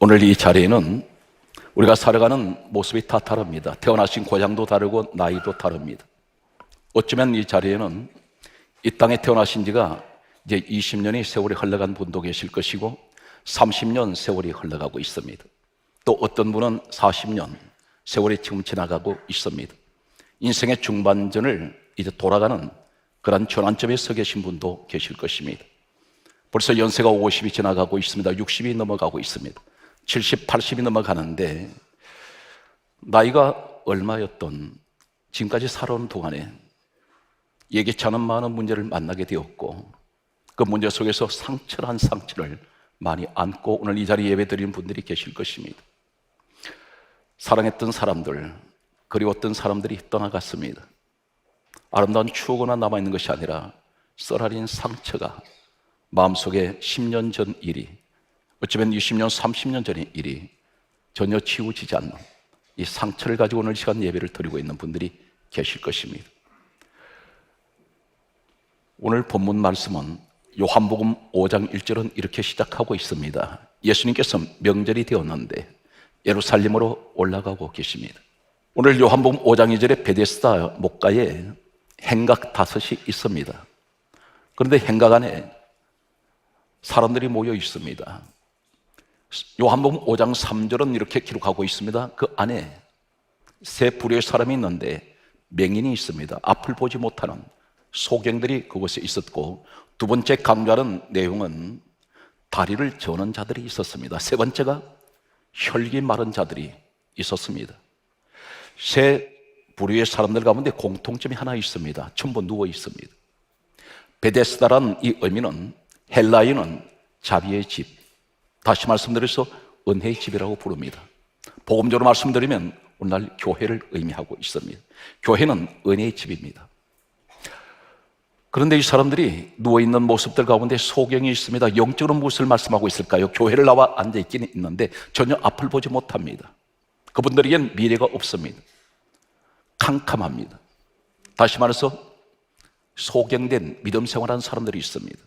오늘 이 자리에는 우리가 살아가는 모습이 다 다릅니다. 태어나신 고향도 다르고 나이도 다릅니다. 어쩌면 이 자리에는 이 땅에 태어나신 지가 이제 20년의 세월이 흘러간 분도 계실 것이고 30년 세월이 흘러가고 있습니다. 또 어떤 분은 40년 세월이 지금 지나가고 있습니다. 인생의 중반전을 이제 돌아가는 그런 전환점에 서 계신 분도 계실 것입니다. 벌써 연세가 50이 지나가고 있습니다. 60이 넘어가고 있습니다. 70, 80이 넘어가는데 나이가 얼마였던 지금까지 살아온 동안에 예기치 않은 많은 문제를 만나게 되었고 그 문제 속에서 상처란 상처를 많이 안고 오늘 이 자리에 예배드리는 분들이 계실 것입니다. 사랑했던 사람들, 그리웠던 사람들이 떠나갔습니다. 아름다운 추억으로만 남아있는 것이 아니라 썰어린 상처가 마음속에 10년 전 일이, 어쩌면 20년, 30년 전의 일이 전혀 치우치지 않는 이 상처를 가지고 오늘 시간 예배를 드리고 있는 분들이 계실 것입니다. 오늘 본문 말씀은 요한복음 5장 1절은 이렇게 시작하고 있습니다. 예수님께서 명절이 되었는데 예루살렘으로 올라가고 계십니다. 오늘 요한복음 5장 2절에 베데스다 목가에 행각 5이 있습니다. 그런데 행각 안에 사람들이 모여 있습니다. 요한복음 5장 3절은 이렇게 기록하고 있습니다. 그 안에 세 부류의 사람이 있는데 맹인이 있습니다. 앞을 보지 못하는 소경들이 그곳에 있었고, 두 번째 강조하는 내용은 다리를 저는 자들이 있었습니다. 세 번째가 혈기 마른 자들이 있었습니다. 세 부류의 사람들 가운데 공통점이 하나 있습니다. 전부 누워 있습니다. 베데스다라는 이 의미는 헬라인은 자비의 집, 다시 말씀드려서 은혜의 집이라고 부릅니다. 복음적으로 말씀드리면 오늘날 교회를 의미하고 있습니다. 교회는 은혜의 집입니다. 그런데 이 사람들이 누워있는 모습들 가운데 소경이 있습니다. 영적으로 무엇을 말씀하고 있을까요? 교회를 나와 앉아있기는 있는데 전혀 앞을 보지 못합니다. 그분들에겐 미래가 없습니다. 캄캄합니다. 다시 말해서 소경된 믿음 생활하는 사람들이 있습니다.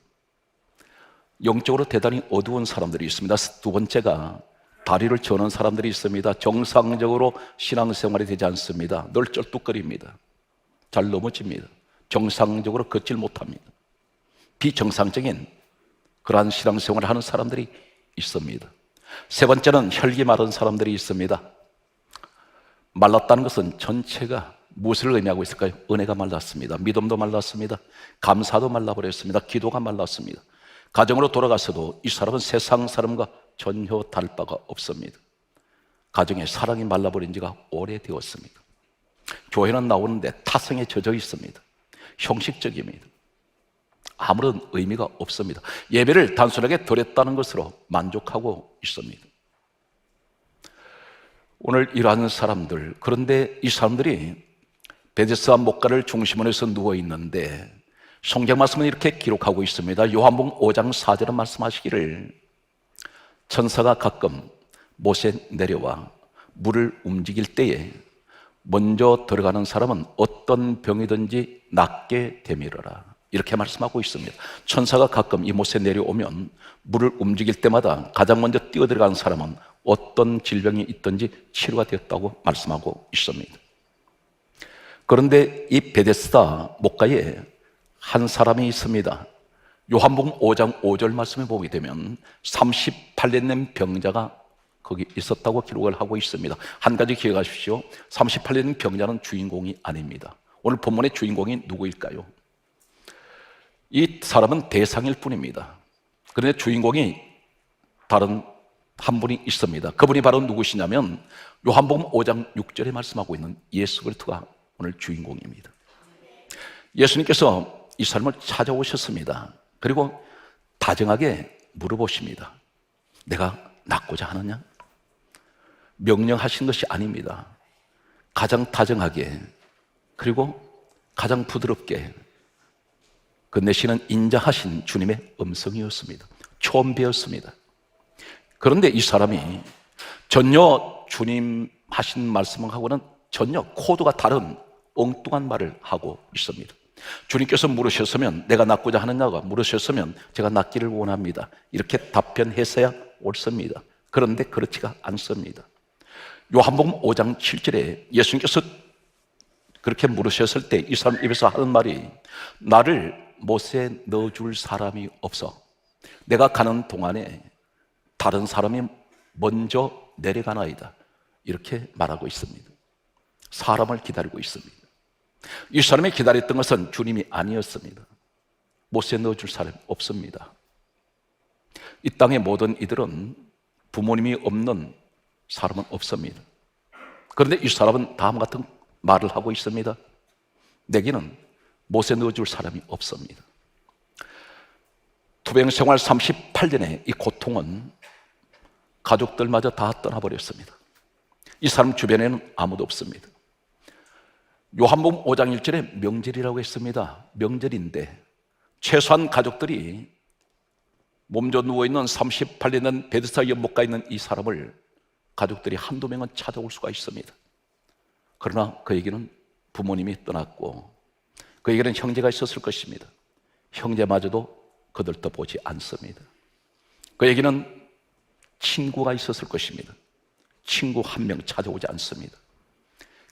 영적으로 대단히 어두운 사람들이 있습니다. 두 번째가 다리를 저는 사람들이 있습니다. 정상적으로 신앙생활이 되지 않습니다. 늘 쩔뚝거립니다. 잘 넘어집니다. 정상적으로 걷질 못합니다. 비정상적인 그러한 신앙생활을 하는 사람들이 있습니다. 세 번째는 혈기 마른 사람들이 있습니다. 말랐다는 것은 전체가 무엇을 의미하고 있을까요? 은혜가 말랐습니다. 믿음도 말랐습니다. 감사도 말라버렸습니다. 기도가 말랐습니다. 가정으로 돌아가서도 이 사람은 세상 사람과 전혀 다를 바가 없습니다. 가정에 사랑이 말라버린 지가 오래되었습니다. 교회는 나오는데 타성에 젖어 있습니다. 형식적입니다. 아무런 의미가 없습니다. 예배를 단순하게 드렸다는 것으로 만족하고 있습니다. 오늘 이러한 사람들, 그런데 이 사람들이 베데스다 목가를 중심으로 해서 누워 있는데 성경 말씀은 이렇게 기록하고 있습니다. 요한복음 5장 4절은 말씀하시기를 천사가 가끔 못에 내려와 물을 움직일 때에 먼저 들어가는 사람은 어떤 병이든지 낫게 되밀어라, 이렇게 말씀하고 있습니다. 천사가 가끔 이 못에 내려오면 물을 움직일 때마다 가장 먼저 뛰어들어가는 사람은 어떤 질병이 있든지 치료가 되었다고 말씀하고 있습니다. 그런데 이 베데스다 목가에 한 사람이 있습니다. 요한복음 5장 5절 말씀에 보게 되면 38년 된 병자가 거기 있었다고 기록을 하고 있습니다. 한 가지 기억하십시오. 38년 된 병자는 주인공이 아닙니다. 오늘 본문의 주인공이 누구일까요? 이 사람은 대상일 뿐입니다. 그런데 주인공이 다른 한 분이 있습니다. 그분이 바로 누구시냐면 요한복음 5장 6절에 말씀하고 있는 예수 그리스도가 오늘 주인공입니다. 예수님께서 이 사람을 찾아오셨습니다. 그리고 다정하게 물어보십니다. 내가 낫고자 하느냐? 명령하신 것이 아닙니다. 가장 다정하게 그리고 가장 부드럽게 건네시는 인자하신 주님의 음성이었습니다. 처음 배웠습니다. 그런데 이 사람이 전혀 주님 하신 말씀하고는 전혀 코드가 다른 엉뚱한 말을 하고 있습니다. 주님께서 물으셨으면 내가 낫고자 하느냐가 물으셨으면 제가 낫기를 원합니다, 이렇게 답변했어야 옳습니다. 그런데 그렇지가 않습니다. 요한복음 5장 7절에 예수님께서 그렇게 물으셨을 때 이 사람 입에서 하는 말이 나를 못에 넣어줄 사람이 없어. 내가 가는 동안에 다른 사람이 먼저 내려가나이다. 이렇게 말하고 있습니다. 사람을 기다리고 있습니다. 이 사람이 기다렸던 것은 주님이 아니었습니다. 못에 넣어줄 사람이 없습니다. 이 땅의 모든 이들은 부모님이 없는 사람은 없습니다. 그런데 이 사람은 다음 같은 말을 하고 있습니다. 내게는 못에 넣어줄 사람이 없습니다. 투병 생활 38년의 이 고통은 가족들마저 다 떠나버렸습니다. 이 사람 주변에는 아무도 없습니다. 요한복음 5장 1절에 명절이라고 했습니다. 명절인데 최소한 가족들이 몸져 누워있는 38년 된 베드스다 연못가에 있는 이 사람을 가족들이 한두 명은 찾아올 수가 있습니다. 그러나 그에게는 부모님이 떠났고 그에게는 형제가 있었을 것입니다. 형제마저도 그들도 보지 않습니다. 그에게는 친구가 있었을 것입니다. 친구 한 명 찾아오지 않습니다.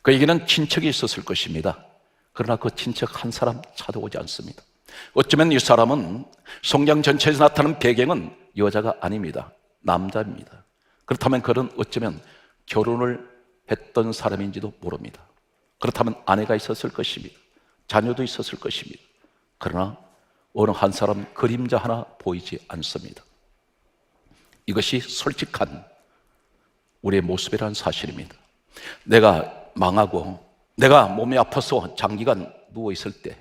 그에게는 친척이 있었을 것입니다. 그러나 그 친척 한 사람 찾아오지 않습니다. 어쩌면 이 사람은 성경 전체에서 나타나는 배경은 여자가 아닙니다. 남자입니다. 그렇다면 그는 어쩌면 결혼을 했던 사람인지도 모릅니다. 그렇다면 아내가 있었을 것입니다. 자녀도 있었을 것입니다. 그러나 어느 한 사람 그림자 하나 보이지 않습니다. 이것이 솔직한 우리의 모습이라는 사실입니다. 내가 망하고 내가 몸이 아파서 장기간 누워있을 때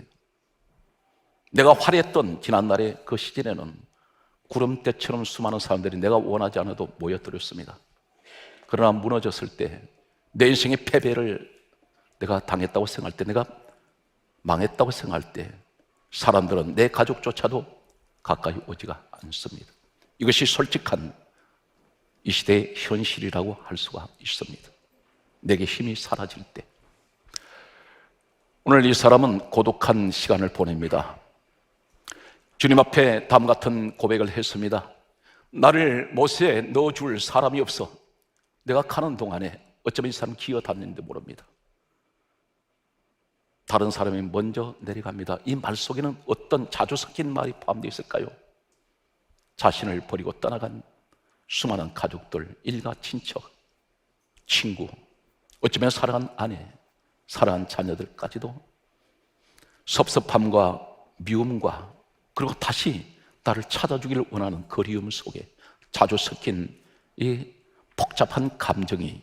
내가 화려했던 지난날의 그 시절에는 구름대처럼 수많은 사람들이 내가 원하지 않아도 모여들었습니다. 그러나 무너졌을 때 내 인생의 패배를 내가 당했다고 생각할 때, 내가 망했다고 생각할 때 사람들은 내 가족조차도 가까이 오지가 않습니다. 이것이 솔직한 이 시대의 현실이라고 할 수가 있습니다. 내게 힘이 사라질 때. 오늘 이 사람은 고독한 시간을 보냅니다. 주님 앞에 다음 같은 고백을 했습니다. 나를 못에 넣어줄 사람이 없어. 내가 가는 동안에 어쩌면 이 사람 기어다니는데 모릅니다. 다른 사람이 먼저 내려갑니다. 이 말 속에는 어떤 자주 섞인 말이 포함되어 있을까요? 자신을 버리고 떠나간 수많은 가족들, 일가, 친척, 친구, 어쩌면 사랑한 아내, 사랑한 자녀들까지도 섭섭함과 미움과 그리고 다시 나를 찾아주기를 원하는 그리움 속에 자주 섞인 이 복잡한 감정이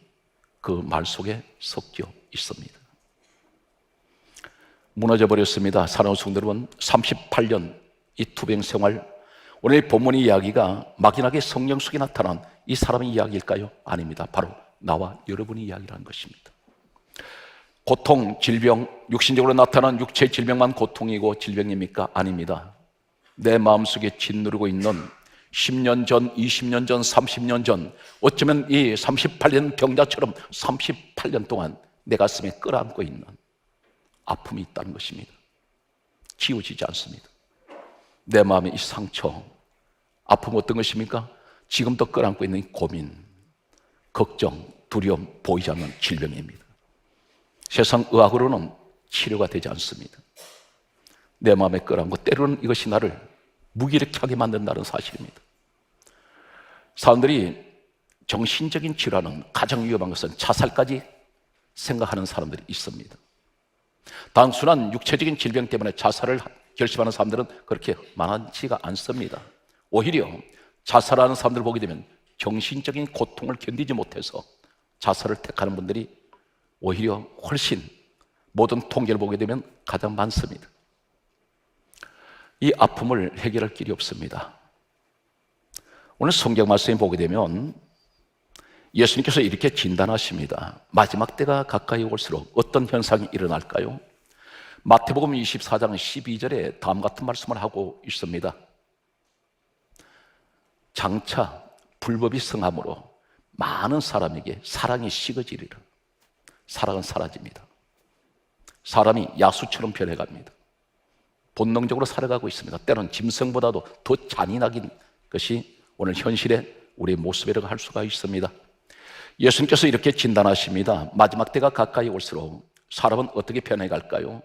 그 말 속에 섞여 있습니다. 무너져 버렸습니다. 사랑하는 성도 여러분, 38년 이 투병 생활, 오늘 본문의 이야기가 막연하게 성경 속에 나타난 이 사람의 이야기일까요? 아닙니다. 바로 나와 여러분의 이야기라는 것입니다. 고통, 질병, 육신적으로 나타난 육체 질병만 고통이고 질병입니까? 아닙니다. 내 마음속에 짓누르고 있는 10년 전, 20년 전, 30년 전, 어쩌면 이 38년 병자처럼 38년 동안 내 가슴에 끌어안고 있는 아픔이 있다는 것입니다. 지워지지 않습니다. 내 마음의 이 상처, 아픔 어떤 것입니까? 지금도 끌어안고 있는 이 고민, 걱정, 두려움, 보이지 않는 질병입니다. 세상 의학으로는 치료가 되지 않습니다. 내 마음에 끌어안고 때로는 이것이 나를 무기력하게 만든다는 사실입니다. 사람들이 정신적인 질환은 가장 위험한 것은 자살까지 생각하는 사람들이 있습니다. 단순한 육체적인 질병 때문에 자살을 결심하는 사람들은 그렇게 많지가 않습니다. 오히려 자살하는 사람들을 보게 되면 정신적인 고통을 견디지 못해서 자살을 택하는 분들이 오히려 훨씬 모든 통계를 보게 되면 가장 많습니다. 이 아픔을 해결할 길이 없습니다. 오늘 성경 말씀에 보게 되면 예수님께서 이렇게 진단하십니다. 마지막 때가 가까이 올수록 어떤 현상이 일어날까요? 마태복음 24장 12절에 다음 같은 말씀을 하고 있습니다. 장차 불법이 성함으로 많은 사람에게 사랑이 식어지리라. 사랑은 사라집니다. 사람이 야수처럼 변해갑니다. 본능적으로 살아가고 있습니다. 때로는 짐승보다도 더 잔인하긴 것이 오늘 현실의 우리의 모습이라고 할 수가 있습니다. 예수님께서 이렇게 진단하십니다. 마지막 때가 가까이 올수록 사람은 어떻게 변해갈까요?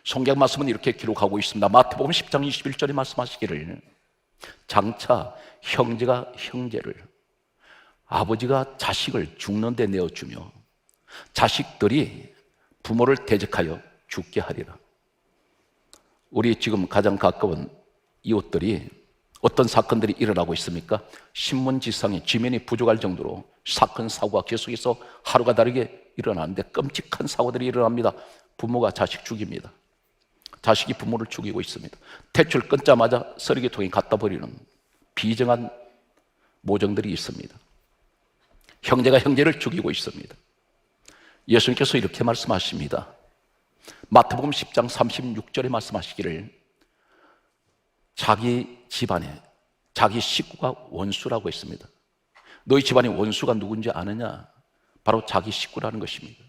성경 말씀은 이렇게 기록하고 있습니다. 마태복음 10장 21절에 말씀하시기를 장차 형제가 형제를, 아버지가 자식을 죽는 데 내어주며 자식들이 부모를 대적하여 죽게 하리라. 우리 지금 가장 가까운 이웃들이 어떤 사건들이 일어나고 있습니까? 신문지상에 지면이 부족할 정도로 사건, 사고가 계속해서 하루가 다르게 일어나는데 끔찍한 사고들이 일어납니다. 부모가 자식 죽입니다. 자식이 부모를 죽이고 있습니다. 대출 끊자마자 쓰레기통에 갖다 버리는 비정한 모정들이 있습니다. 형제가 형제를 죽이고 있습니다. 예수님께서 이렇게 말씀하십니다. 마태복음 10장 36절에 말씀하시기를 자기 집안에 자기 식구가 원수라고 했습니다. 너희 집안의 원수가 누군지 아느냐? 바로 자기 식구라는 것입니다.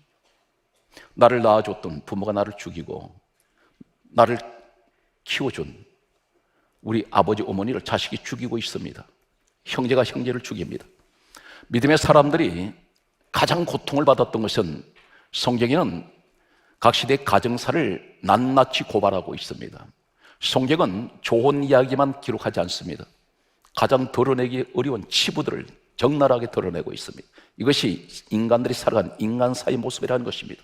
나를 낳아줬던 부모가 나를 죽이고 나를 키워준 우리 아버지 어머니를 자식이 죽이고 있습니다. 형제가 형제를 죽입니다. 믿음의 사람들이 가장 고통을 받았던 것은 성경에는 각 시대의 가정사를 낱낱이 고발하고 있습니다. 성경은 좋은 이야기만 기록하지 않습니다. 가장 드러내기 어려운 치부들을 적나라하게 드러내고 있습니다. 이것이 인간들이 살아간 인간사의 모습이라는 것입니다.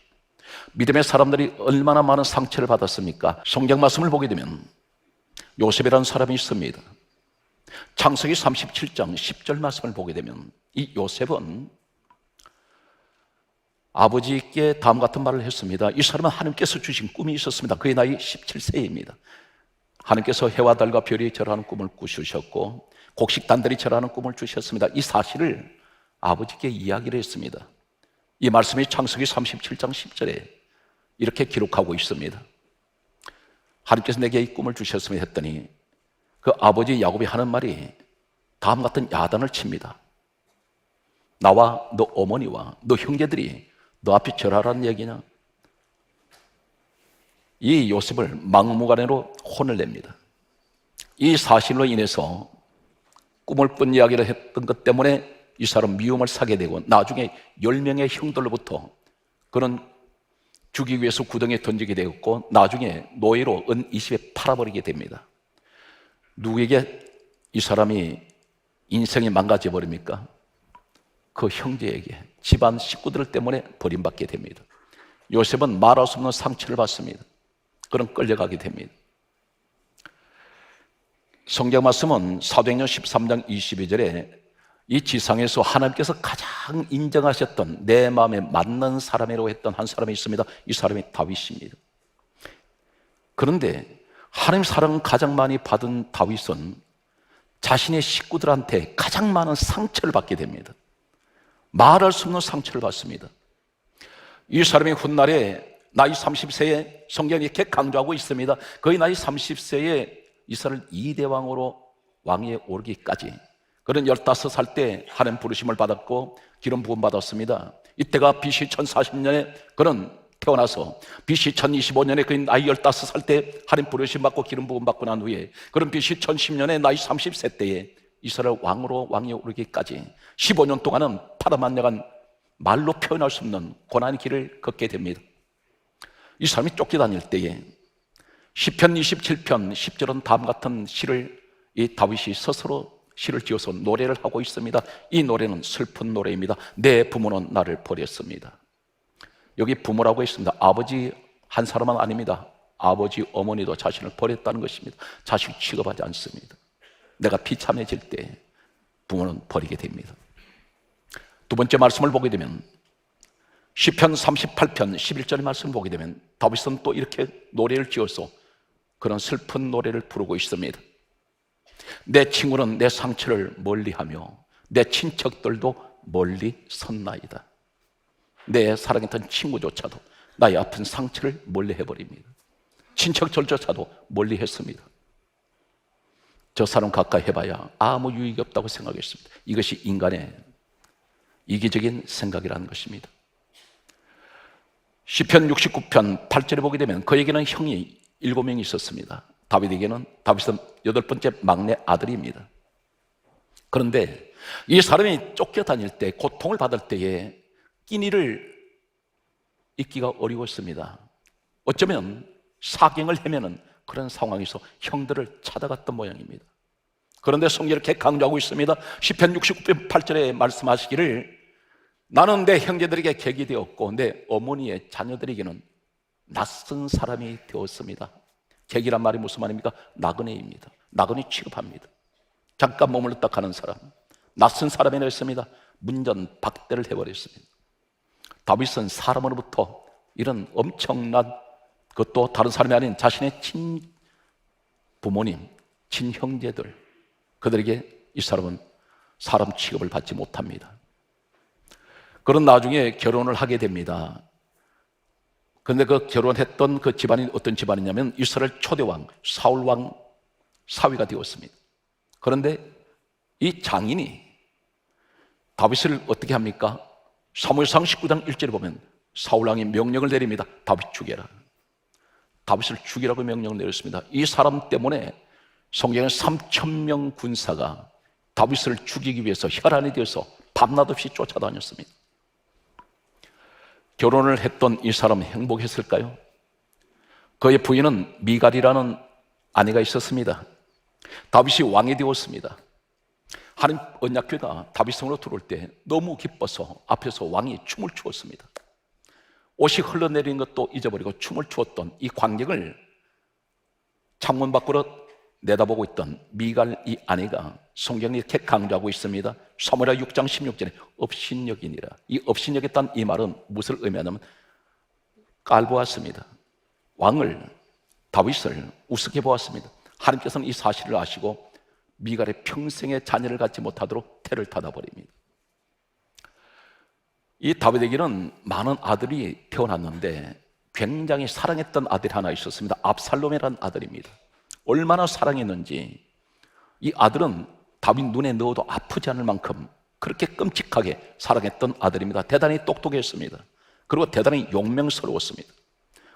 믿음의 사람들이 얼마나 많은 상처를 받았습니까? 성경 말씀을 보게 되면 요셉이라는 사람이 있습니다. 창세기 37장 10절 말씀을 보게 되면 이 요셉은 아버지께 다음 같은 말을 했습니다. 이 사람은 하나님께서 주신 꿈이 있었습니다. 그의 나이 17세입니다. 하나님께서 해와 달과 별이 절하는 꿈을 꾸주셨고 곡식단들이 절하는 꿈을 주셨습니다. 이 사실을 아버지께 이야기를 했습니다. 이 말씀이 창세기 37장 10절에 이렇게 기록하고 있습니다. 하나님께서 내게 이 꿈을 주셨습니다 했더니 그 아버지 야곱이 하는 말이 다음 같은 야단을 칩니다. 나와 너 어머니와 너 형제들이 너 앞에 절하라는 얘기냐? 이 요셉을 막무가내로 혼을 냅니다. 이 사실로 인해서 꿈을 꾼 이야기를 했던 것 때문에 이 사람 미움을 사게 되고 나중에 10명의 형들로부터 그는 죽이기 위해서 구덩이에 던지게 되었고 나중에 노예로 은 20에 팔아버리게 됩니다. 누구에게 이 사람이 인생이 망가져 버립니까? 그 형제에게, 집안 식구들 때문에 버림받게 됩니다. 요셉은 말할 수 없는 상처를 받습니다. 그는 끌려가게 됩니다. 성경 말씀은 사도행전 13장 22절에 이 지상에서 하나님께서 가장 인정하셨던 내 마음에 맞는 사람이라고 했던 한 사람이 있습니다. 이 사람이 다윗입니다. 그런데 하나님 사랑을 가장 많이 받은 다윗은 자신의 식구들한테 가장 많은 상처를 받게 됩니다. 말할 수 없는 상처를 받습니다. 이 사람이 훗날에 나이 30세에 성경이 이렇게 강조하고 있습니다. 거의 나이 30세에 이스라엘 2대 왕으로 왕위에 오르기까지 그는 15살 때 하나님 부르심을 받았고 기름 부음 받았습니다. 이때가 BC 1040년에 그는 태어나서 BC 1025년에 그는 나이 15살 때 하나님 부르심 받고 기름 부음 받고 난 후에 그는 BC 1010년에 나이 30세 때에 이스라엘 왕으로 왕위에 오르기까지 15년 동안은 파라만야간 말로 표현할 수 없는 고난의 길을 걷게 됩니다. 이 사람이 쫓겨다닐 때에 시편 27편 10절은 다음 같은 시를 이 다윗이 스스로 시를 지어서 노래를 하고 있습니다. 이 노래는 슬픈 노래입니다. 내 부모는 나를 버렸습니다. 여기 부모라고 했습니다. 아버지 한 사람은 아닙니다. 아버지 어머니도 자신을 버렸다는 것입니다. 자식 취급하지 않습니다. 내가 비참해질 때 부모는 버리게 됩니다. 두 번째 말씀을 보게 되면 시편 38편 11절의 말씀을 보게 되면 다윗은 또 이렇게 노래를 지어서 그런 슬픈 노래를 부르고 있습니다. 내 친구는 내 상처를 멀리하며 내 친척들도 멀리 섰나이다. 내 사랑했던 친구조차도 나의 아픈 상처를 멀리해버립니다. 친척들조차도 멀리했습니다. 저 사람 가까이 해봐야 아무 유익이 없다고 생각했습니다. 이것이 인간의 이기적인 생각이라는 것입니다. 시편 69편 8절에 보게 되면 그에게는 형이 7명이 있었습니다. 다윗은 8번째 막내 아들입니다. 그런데 이 사람이 쫓겨다닐 때, 고통을 받을 때에 끼니를 잊기가 어려웠습니다. 어쩌면 사경을 헤매는 그런 상황에서 형들을 찾아갔던 모양입니다. 그런데 성경이 이렇게 강조하고 있습니다. 시편 69편 8절에 말씀하시기를 나는 내 형제들에게 객이 되었고 내 어머니의 자녀들에게는 낯선 사람이 되었습니다. 객이란 말이 무슨 말입니까? 나그네입니다. 나그네 취급합니다. 잠깐 머물렀다 가는 사람, 낯선 사람이 되었습니다. 문전박대를 해버렸습니다. 다윗은 사람으로부터 이런 엄청난, 그것도 다른 사람이 아닌 자신의 친부모님, 친형제들, 그들에게 이 사람은 사람 취급을 받지 못합니다. 그런 나중에 결혼을 하게 됩니다. 그런데 그 결혼했던 그 집안이 어떤 집안이냐면 이스라엘 초대왕 사울왕 사위가 되었습니다. 그런데 이 장인이 다윗을 어떻게 합니까? 사무엘상 19장 1절에 보면 사울왕이 명령을 내립니다. 다윗 죽여라. 다윗을 죽이라고 명령을 내렸습니다. 이 사람 때문에 성경에 3,000명 군사가 다윗을 죽이기 위해서 혈안이 되어서 밤낮 없이 쫓아다녔습니다. 결혼을 했던 이 사람은 행복했을까요? 그의 부인은 미갈이라는 아내가 있었습니다. 다윗이 왕이 되었습니다. 하나님 언약궤가 다윗성으로 들어올 때 너무 기뻐서 앞에서 왕이 춤을 추었습니다. 옷이 흘러내리는 것도 잊어버리고 춤을 추었던 이 광경을 창문 밖으로 내다보고 있던 미갈 이 아내가 성경이 이렇게 강조하고 있습니다. 사무엘하 6장 16절에 업신여기니라. 이 업신여겼다는 이 말은 무엇을 의미하냐면 깔보았습니다. 왕을, 다윗을 우습게 보았습니다. 하나님께서는 이 사실을 아시고 미갈의 평생의 자녀를 갖지 못하도록 태를 닫아버립니다. 이 다윗에게는 많은 아들이 태어났는데 굉장히 사랑했던 아들이 하나 있었습니다. 압살롬이라는 아들입니다. 얼마나 사랑했는지 이 아들은 다윗 눈에 넣어도 아프지 않을 만큼 그렇게 끔찍하게 사랑했던 아들입니다. 대단히 똑똑했습니다. 그리고 대단히 용맹스러웠습니다.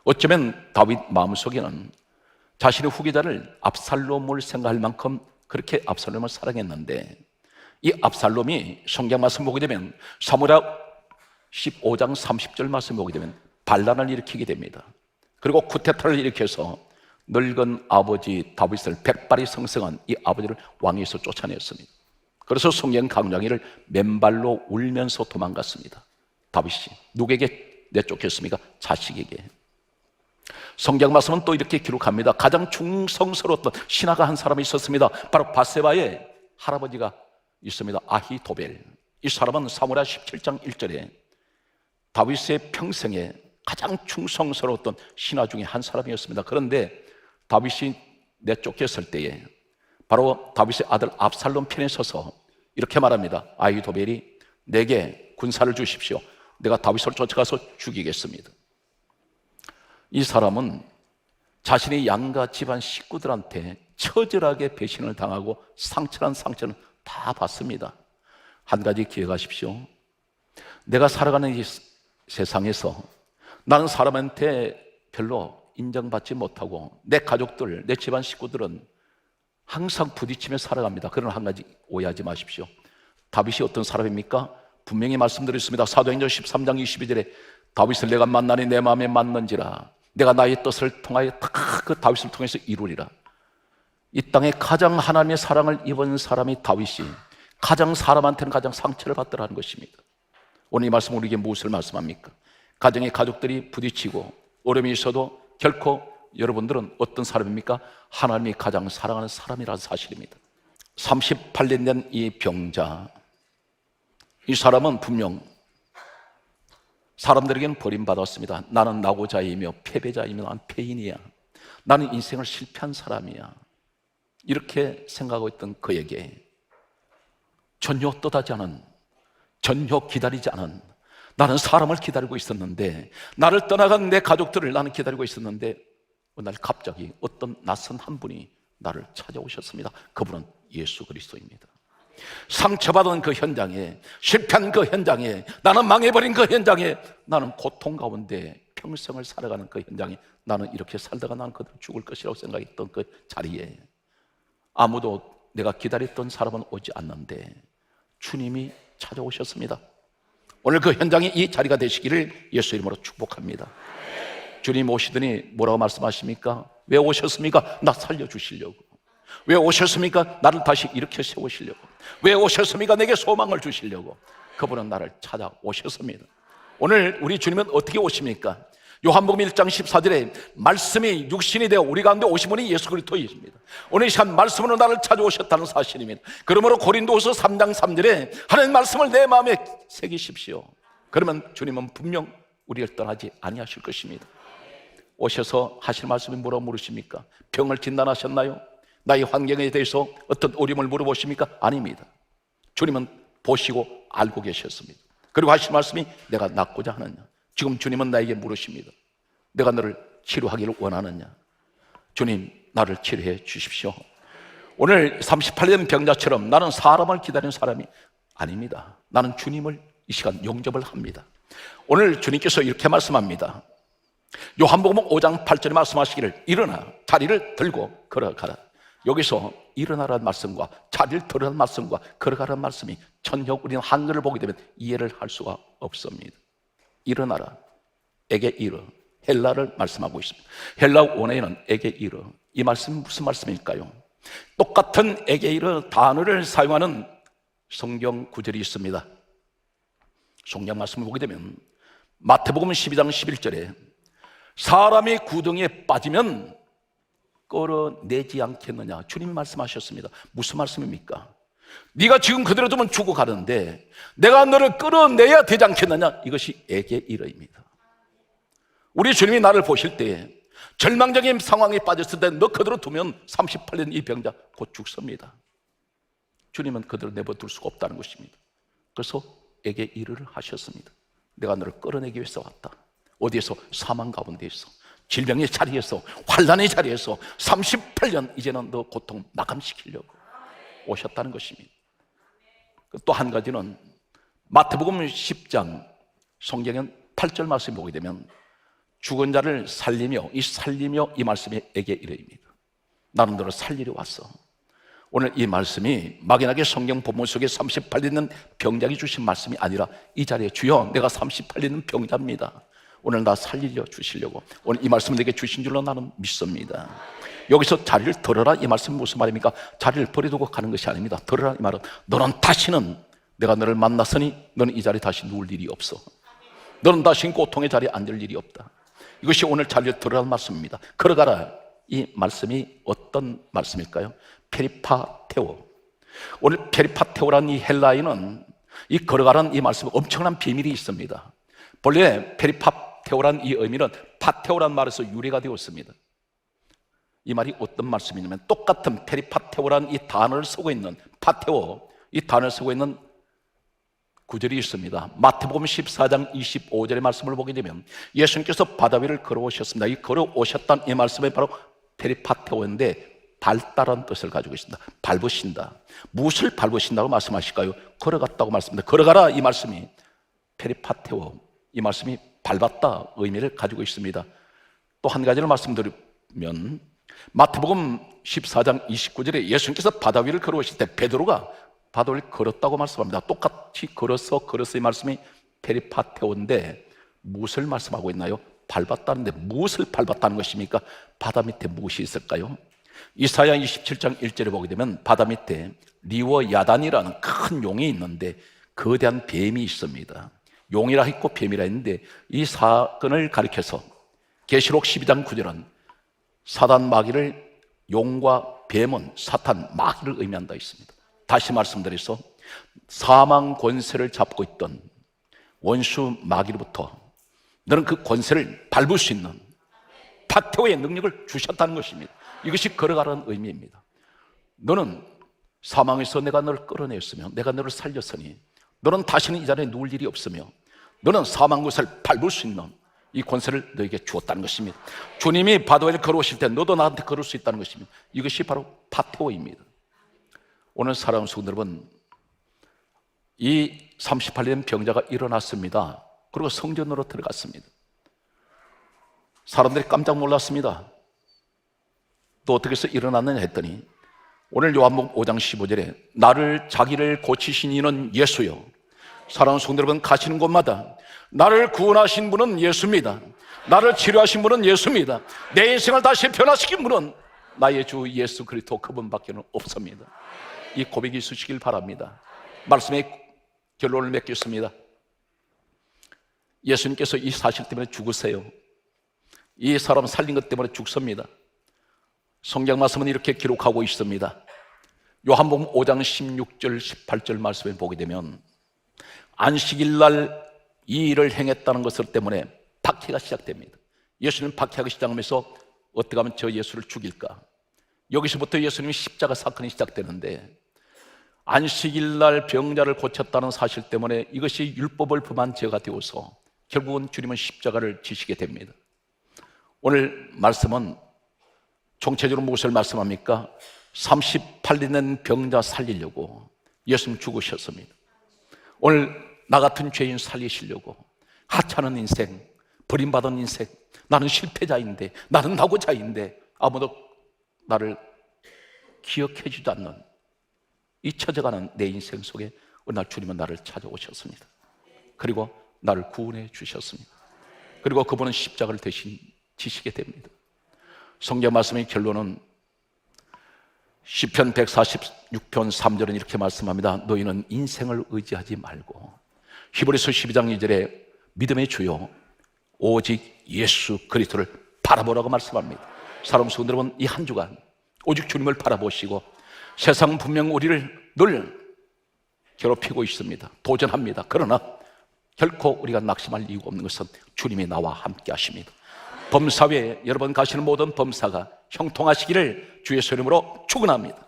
어쩌면 다윗 마음속에는 자신의 후계자를 압살롬을 생각할 만큼 그렇게 압살롬을 사랑했는데 이 압살롬이 성경 말씀 보게 되면 사무엘하 15장 30절 말씀 보게 되면 반란을 일으키게 됩니다. 그리고 쿠데타를 일으켜서 늙은 아버지 다윗을 백발이 성성한 이 아버지를 왕위에서 쫓아냈습니다. 그래서 성경 강장이를 맨발로 울면서 도망갔습니다. 다윗이 누구에게 내쫓겼습니까? 자식에게. 성경 말씀은 또 이렇게 기록합니다. 가장 충성스러웠던 신하가 한 사람이 있었습니다. 바로 바세바의 할아버지가 있습니다. 아히도벨. 이 사람은 사무엘하 17장 1절에 다윗의 평생에 가장 충성스러웠던 신하 중에 한 사람이었습니다. 그런데 다윗이 내쫓겼을 때에 바로 다윗의 아들 압살롬 편에 서서 이렇게 말합니다. 아히도벨이 내게 군사를 주십시오. 내가 다윗을 쫓아가서 죽이겠습니다. 이 사람은 자신의 양가 집안 식구들한테 처절하게 배신을 당하고 상처는 다 받습니다. 한 가지 기억하십시오. 내가 살아가는 이 세상에서 나는 사람한테 별로 인정받지 못하고 내 가족들, 내 집안 식구들은 항상 부딪히며 살아갑니다. 그러나 한 가지 오해하지 마십시오. 다윗이 어떤 사람입니까? 분명히 말씀드렸습니다. 사도행전 13장 22절에 다윗을 내가 만나니 내 마음에 맞는지라 내가 나의 뜻을 통하여 다 그 다윗을 통해서 이루리라. 이 땅에 가장 하나님의 사랑을 입은 사람이 다윗이 가장 사람한테는 가장 상처를 받더라는 것입니다. 오늘 이 말씀은 우리에게 무엇을 말씀합니까? 가정의 가족들이 부딪히고 어려움이 있어도 결코 여러분들은 어떤 사람입니까? 하나님이 가장 사랑하는 사람이라는 사실입니다. 38년 된 이 병자, 이 사람은 분명 사람들에게는 버림받았습니다. 나는 낙오자이며 패배자이며 난 패인이야. 나는 인생을 실패한 사람이야. 이렇게 생각하고 있던 그에게 전혀 떠나지 않은, 전혀 기다리지 않은, 나는 사람을 기다리고 있었는데, 나를 떠나간 내 가족들을 나는 기다리고 있었는데 어느 날 갑자기 어떤 낯선 한 분이 나를 찾아오셨습니다. 그분은 예수 그리스도입니다. 상처받은 그 현장에, 실패한 그 현장에, 나는 망해버린 그 현장에, 나는 고통 가운데 평생을 살아가는 그 현장에, 나는 이렇게 살다가 나는 그대로 죽을 것이라고 생각했던 그 자리에 아무도 내가 기다렸던 사람은 오지 않는데 주님이 찾아오셨습니다. 오늘 그 현장이 이 자리가 되시기를 예수 이름으로 축복합니다. 주님 오시더니 뭐라고 말씀하십니까? 왜 오셨습니까? 나 살려주시려고. 왜 오셨습니까? 나를 다시 일으켜 세우시려고. 왜 오셨습니까? 내게 소망을 주시려고. 그분은 나를 찾아오셨습니다. 오늘 우리 주님은 어떻게 오십니까? 요한복음 1장 14절에 말씀이 육신이 되어 우리 가운데 오신 분이 예수 그리스도이십니다. 오늘 이 시간 말씀으로 나를 찾아오셨다는 사실입니다. 그러므로 고린도후서 3장 3절에 하나님 말씀을 내 마음에 새기십시오. 그러면 주님은 분명 우리를 떠나지 아니하실 것입니다. 오셔서 하실 말씀이 뭐라고 물으십니까? 병을 진단하셨나요? 나의 환경에 대해서 어떤 어려움을 물어보십니까? 아닙니다. 주님은 보시고 알고 계셨습니다. 그리고 하실 말씀이 내가 낫고자 하느냐. 지금 주님은 나에게 물으십니다. 내가 너를 치료하기를 원하느냐? 주님, 나를 치료해 주십시오. 오늘 38년 병자처럼 나는 사람을 기다리는 사람이 아닙니다. 나는 주님을 이 시간 영접을 합니다. 오늘 주님께서 이렇게 말씀합니다. 요한복음 5장 8절에 말씀하시기를 일어나 자리를 들고 걸어가라. 여기서 일어나라는 말씀과 자리를 들으라는 말씀과 걸어가라는 말씀이 전혀 우리는 한글을 보게 되면 이해를 할 수가 없습니다. 일어나라, 에게 이르, 헬라를 말씀하고 있습니다. 헬라 원어에는 에게 이르, 이 말씀은 무슨 말씀일까요? 똑같은 에게 이르 단어를 사용하는 성경 구절이 있습니다. 성경 말씀을 보게 되면 마태복음 12장 11절에 사람이 구덩이에 빠지면 끌어내지 않겠느냐, 주님이 말씀하셨습니다. 무슨 말씀입니까? 네가 지금 그대로 두면 죽어가는데 내가 너를 끌어내야 되지 않겠느냐, 이것이 에게 이르입니다. 우리 주님이 나를 보실 때 절망적인 상황에 빠졌을 때 너 그대로 두면 38년 이 병자 곧 죽습니다. 주님은 그대로 내버려둘 수가 없다는 것입니다. 그래서 에게 이르를 하셨습니다. 내가 너를 끌어내기 위해서 왔다. 어디에서? 사망 가운데에서, 질병의 자리에서, 환난의 자리에서 38년 이제는 너 고통 마감시키려고 오셨다는 것입니다. 또 한 가지는 마태복음 10장 성경은 8절 말씀 보게 되면 죽은 자를 살리며 이 말씀이 에게 이르입니다. 나는 너를 살리려 왔어. 오늘 이 말씀이 막연하게 성경 본문 속에 38년 병자기 주신 말씀이 아니라 이 자리에 주여 내가 38년 병자입니다. 오늘 나 살리려 주시려고 오늘 이 말씀을 내게 주신 줄로 나는 믿습니다. 여기서 자리를 들어라, 이 말씀은 무슨 말입니까? 자리를 버려두고 가는 것이 아닙니다. 들어라 이 말은 너는 다시는, 내가 너를 만났으니 너는 이 자리에 다시 누울 일이 없어. 너는 다시 고통의 자리에 앉을 일이 없다. 이것이 오늘 자리를 들어라는 말씀입니다. 걸어가라, 이 말씀이 어떤 말씀일까요? 페리파테오. 오늘 페리파테오라는 이 헬라어는 이 걸어가라는 이 말씀에 엄청난 비밀이 있습니다. 본래 페리파테오라는 이 의미는 파테오라는 말에서 유래가 되었습니다. 이 말이 어떤 말씀이냐면 똑같은 페리파테오라는 이 단어를 쓰고 있는 파테오, 이 단어를 쓰고 있는 구절이 있습니다. 마태복음 14장 25절의 말씀을 보게 되면 예수님께서 바다 위를 걸어오셨습니다. 이 걸어오셨다는 이 말씀이 바로 페리파테오인데 밟다라는 뜻을 가지고 있습니다. 밟으신다. 무엇을 밟으신다고 말씀하실까요? 걸어갔다고 말씀합니다. 걸어가라, 이 말씀이 페리파테오, 이 말씀이 밟았다 의미를 가지고 있습니다. 또 한 가지를 말씀드리면 마태복음 14장 29절에 예수님께서 바다 위를 걸어오실 때 베드로가 바다 위를 걸었다고 말씀합니다. 똑같이 걸어서 이 말씀이 페리파테오인데 무엇을 말씀하고 있나요? 밟았다는데 무엇을 밟았다는 것입니까? 바다 밑에 무엇이 있을까요? 이사야 27장 1절에 보게 되면 바다 밑에 리워 야단이라는 큰 용이 있는데 거대한 뱀이 있습니다. 용이라 했고 뱀이라 했는데 이 사건을 가리켜서 계시록 12장 9절은 사단 마귀를, 용과 뱀은 사탄 마귀를 의미한다 있습니다. 다시 말씀드려서 사망 권세를 잡고 있던 원수 마귀로부터 너는 그 권세를 밟을 수 있는 파테오의 능력을 주셨다는 것입니다. 이것이 걸어가라는 의미입니다. 너는 사망에서 내가 너를 끌어내었으며 내가 너를 살렸으니 너는 다시는 이 자리에 누울 일이 없으며 너는 사망 권세를 밟을 수 있는 이 권세를 너에게 주었다는 것입니다. 주님이 바다 위를 걸어오실 때 너도 나한테 걸을 수 있다는 것입니다. 이것이 바로 파테오입니다. 오늘 사랑하는 성도 여러분, 이 38년 병자가 일어났습니다. 그리고 성전으로 들어갔습니다. 사람들이 깜짝 놀랐습니다. 또 어떻게 해서 일어났느냐 했더니 오늘 요한복음 5장 15절에 나를 자기를 고치신 이는 예수요, 사랑하는 성도 여러분, 가시는 곳마다 나를 구원하신 분은 예수입니다. 나를 치료하신 분은 예수입니다. 내 인생을 다시 변화시킨 분은 나의 주 예수 그리스도 그분밖에 없습니다. 이 고백이 있으시길 바랍니다. 말씀의 결론을 맺겠습니다. 예수님께서 이 사실 때문에 죽으세요. 이 사람 살린 것 때문에 죽습니다. 성경 말씀은 이렇게 기록하고 있습니다. 요한복음 5장 16절 18절 말씀에 보게 되면 안식일 날 이 일을 행했다는 것을 때문에 박해가 시작됩니다. 예수님 박해하기 시작하면서 어떻게 하면 저 예수를 죽일까? 여기서부터 예수님의 십자가 사건이 시작되는데, 안식일 날 병자를 고쳤다는 사실 때문에 이것이 율법을 범한 죄가 되어서 결국은 주님은 십자가를 지시게 됩니다. 오늘 말씀은 총체적으로 무엇을 말씀합니까? 38년 된 병자 살리려고 예수님 죽으셨습니다. 오늘 나 같은 죄인 살리시려고, 하찮은 인생, 버림받은 인생, 나는 실패자인데, 나는 낙오자인데 아무도 나를 기억해 주지 않는 이 처져가는 내 인생 속에 어느 날 주님은 나를 찾아오셨습니다. 그리고 나를 구원해 주셨습니다. 그리고 그분은 십자가를 대신 지시게 됩니다. 성경 말씀의 결론은 시편 146편 3절은 이렇게 말씀합니다. 너희는 인생을 의지하지 말고, 히브리서 12장 2절에 믿음의 주요 오직 예수 그리스도를 바라보라고 말씀합니다. 사랑하는 성도 여러분, 이 한 주간 오직 주님을 바라보시고, 세상 분명 우리를 늘 괴롭히고 있습니다. 도전합니다. 그러나 결코 우리가 낙심할 이유가 없는 것은 주님이 나와 함께 하십니다. 범사 외에 여러분 가시는 모든 범사가 형통하시기를 주의 이름으로 축원합니다.